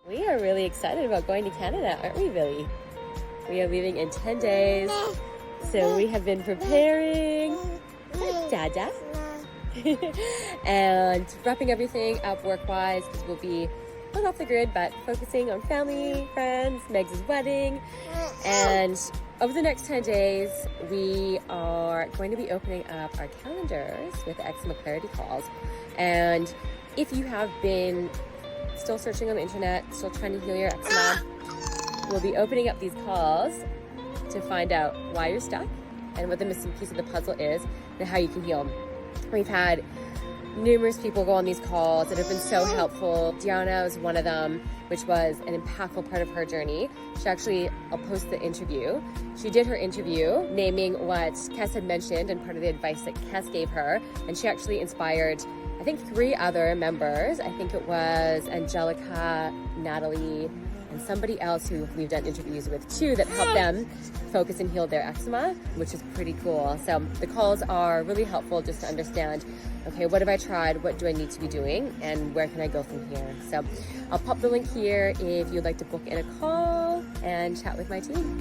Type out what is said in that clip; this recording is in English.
We are really excited about going to Canada, aren't we, Billy? We are leaving in 10 days, so we have been preparing. Dada. And wrapping everything up work-wise, because we'll be not off the grid, but focusing on family, friends, Meg's wedding. And over the next 10 days, we are going to be opening up our calendars with eczema clarity calls. And if you have been still searching on the internet, still trying to heal your eczema, we'll be opening up these calls to find out why you're stuck and what the missing piece of the puzzle is and how you can heal. We've had numerous people go on these calls that have been so helpful. Diana was one of them, which was an impactful part of her journey. She actually, I'll post the interview. She did her interview naming what Kes had mentioned and part of the advice that Kes gave her. And she actually inspired, I think, 3 other members. I think it was Angelica, Natalie, and somebody else who we've done interviews with too that helped them focus and heal their eczema, which is pretty cool. So the calls are really helpful just to understand, okay, what have I tried? What do I need to be doing? And where can I go from here? So I'll pop the link here if you'd like to book in a call and chat with my team.